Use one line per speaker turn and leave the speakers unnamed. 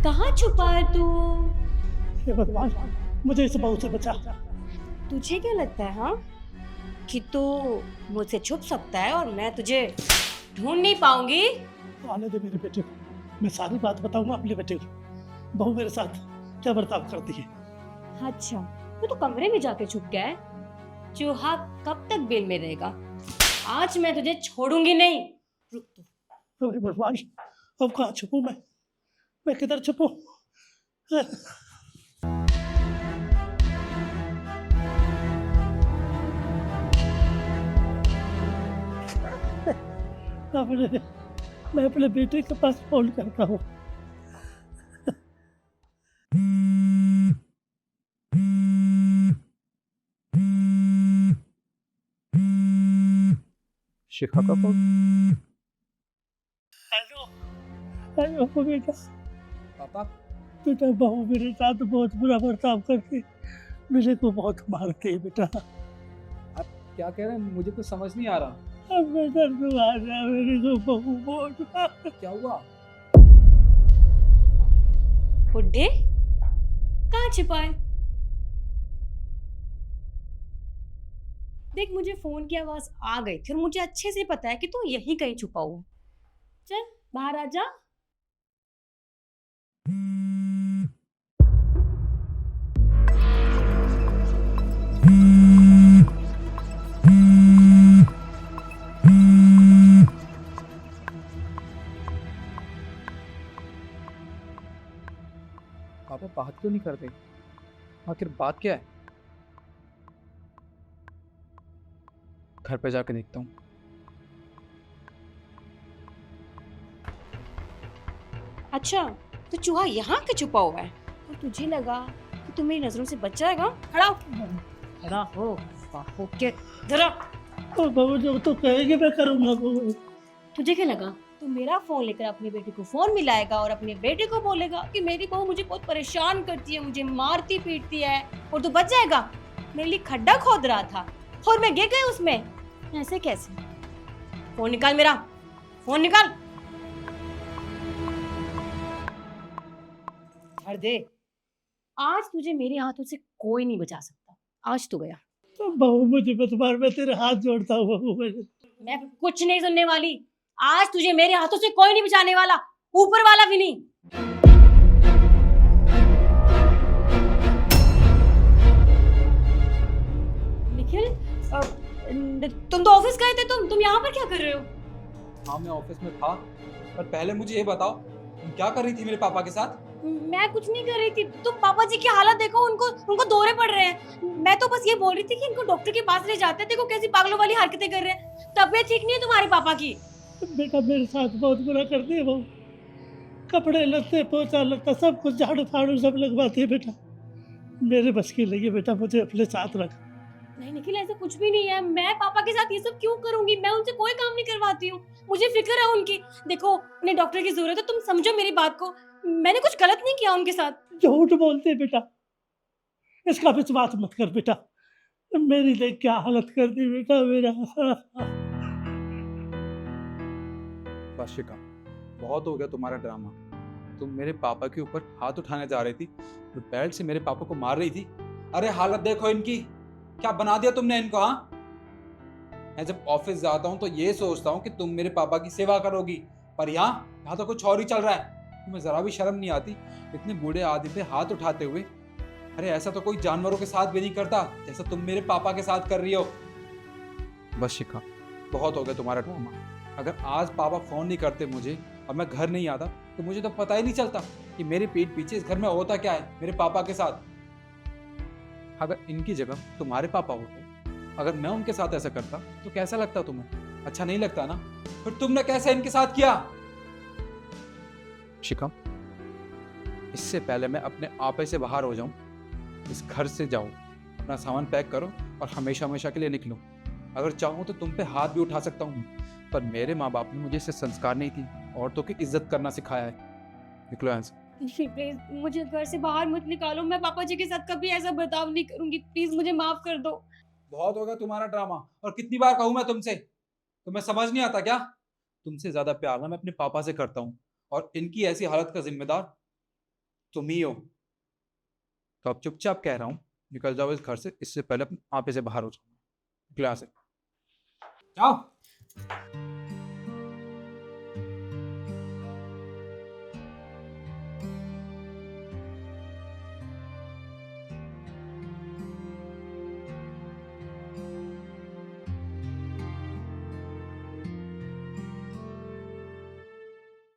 कहाँ छुपा है तू?
हे भगवान, मुझे इस बहू से बचा।
तुझे क्या लगता है हाँ कि तू मुझसे छुप सकता है और मैं तुझे ढूंढ नहीं पाऊंगी?
आने दे मेरे बेटे को, मैं सारी बात बताऊंगा अपने बेटे को। बहू मेरे साथ क्या बर्ताव करती है।
अच्छा, तू तो कमरे में जाके छुप गया है। चूहा कब तक बेल में रहेगा? आज मैं तुझे छोड़ूंगी नहीं। रुक तू।
हे भगवान, अब कहाँ छुपूं मैं किधर छुपूं? अपने मैं अपने बेटे के पास फोन करता हूँ।
शिखा का फोन।
हेलो हेलो बेटा।
पापा,
बेटा बहू मेरे साथ बहुत बुरा बर्ताव करती, मेरे को बहुत मारती है बेटा।
आप क्या कह रहे हैं? मुझे कुछ समझ नहीं आ रहा।
अब बेटा तू आ जा, मेरे को बहू बहुत मारती।
क्या हुआ?
बुड्ढे कहाँ छिपा है? देख, मुझे फोन की आवाज आ गई थी और मुझे अच्छे से पता है कि तू यहीं कहीं छुपा हुआ। चल बाहर आ जा।
पापा बात क्यों नहीं करते? आखिर बात क्या है? घर पे जाकर देखता हूँ।
अच्छा, तो चूहा यहाँ के छुपा हुआ है और तुझे लगा कि तू मेरी नजरों से बच जाएगा? खड़ा हो, खड़ा हो, बापू के जरा।
तो बहू जो तो कहेगी मैं करूंगा बहू।
तुझे क्या लगा तू मेरा फोन लेकर अपनी बेटी को फोन मिलाएगा और अपने बेटे को बोलेगा कि मेरी बहू मुझे बहुत परेशान करती है, मुझे मारती पीटती है, और तू बच जाएगा? मेरे लिए खड्डा खोद रहा था और मैं गिर गई उसमें। ऐसे कैसे? फोन निकाल मेरा, फोन निकाल। छाड़ दे। आज तुझे मेरे हाथों से कोई नहीं बचा सकता। आज तू गया।
तो बहू मुझे मत मार, मैं तेरे हाथ जोड़ता हूँ बहू।
मैं कुछ नहीं सुनने वाली। आज तुझे मेरे हाथों से कोई नहीं बचाने वाला, ऊपर वाला भी नहीं। निखिल, तुम तो ऑफिस गए थे, तुम यहाँ पर क्या कर रहे हो?
हाँ, मैं ऑफिस में था, पर पहले मुझे ये बताओ, तुम क्या कर रही थी मेरे पापा के साथ?
मैं कुछ नहीं कर रही थी। तुम पापा जी की हालत देखो, उनको दौरे पड़ रहे हैं। मैं तो बस ये बोल रही थी कि इनको डॉक्टर के पास ले जाते हैं। देखो कैसी पागलों वाली हरकतें कर रहे हैं। तबीयत ठीक नहीं है तुम्हारे पापा की?
बेटा मेरे साथ बहुत बुरा करती है बहू। कपड़े लत्ते पोछा लगता सब कुछ झाड़ू फाड़ू सब लगवाती है बेटा। मेरे बस की नहीं है बेटा, मुझे अपने साथ रख।
नहीं निखिल, ऐसा कुछ भी नहीं है। मैं पापा के साथ ये सब क्यों करूंगी? मैं उनसे कोई काम नहीं करवाती हूँ। मुझे फिक्र है उनकी। देखो, उन्हें डॉक्टर की जरूरत है, तुम समझो मेरी बात को। मैंने कुछ गलत नहीं किया उनके साथ।
झूठ बोलते है बेटा, इसका विश्वास मत कर बेटा। मेरी देख क्या हालत कर दी बेटा मेरा।
बस शिखा, बहुत हो गया तुम्हारा ड्रामा। तुम मेरे पापा के ऊपर हाथ उठाने जा रही थी और बेल्ट से मेरे पापा को मार रही थी। अरे हालत देखो इनकी, क्या बना दिया तुमने इनको। हाँ, मैं जब ऑफिस जाता हूँ तो ये सोचता हूँ कि तुम मेरे पापा की सेवा करोगी, पर यहाँ तो कुछ और ही चल रहा है। तुम्हें जरा भी शर्म नहीं आती इतने बूढ़े आदमी पे हाथ उठाते हुए? अरे ऐसा तो कोई जानवरों के साथ भी नहीं करता जैसा तुम मेरे पापा के साथ कर रही हो। बस शिखा, बहुत हो गया तुम्हारा ड्रामा। अगर आज पापा फोन नहीं करते मुझे और मैं घर नहीं आता तो मुझे तो पता ही नहीं चलता कि मेरे पीठ पीछे इस घर में होता क्या है मेरे पापा के साथ। अगर इनकी जगह तुम्हारे पापा होते, अगर मैं उनके साथ ऐसा करता तो कैसा लगता तुम्हें? अच्छा नहीं लगता ना? फिर तुमने कैसे इनके साथ किया? शिखा, इससे पहले मैं अपने आपे से बाहर हो जाऊं, इस घर से जाओ, अपना सामान पैक करो और हमेशा हमेशा के लिए निकलो। अगर चाहूँ तो तुम पे हाथ भी उठा सकता हूँ, पर मेरे माँ बाप ने मुझे इससे संस्कार नहीं थी, औरतों की इज्जत करना सिखाया है। निकलो यहाँ से।
प्लीज मुझे घर से बाहर मत निकालो। मैं पापा जी के साथ कभी ऐसा बर्ताव नहीं करूंगी। प्लीज मुझे माफ कर दो।
बहुत होगा तुम्हारा ड्रामा, और कितनी बार कहूँ मैं तुमसे, तुम्हें समझ नहीं आता क्या? तुमसे ज्यादा प्यार ना मैं अपने पापा से करता हूँ, और इनकी ऐसी हालत का जिम्मेदार तुम ही हो। तो अब चुपचाप कह रहा हूँ, निकल जाओ इस घर से, इससे पहले अपने आपे से बाहर हो जाओ। क्लास है, जाओ।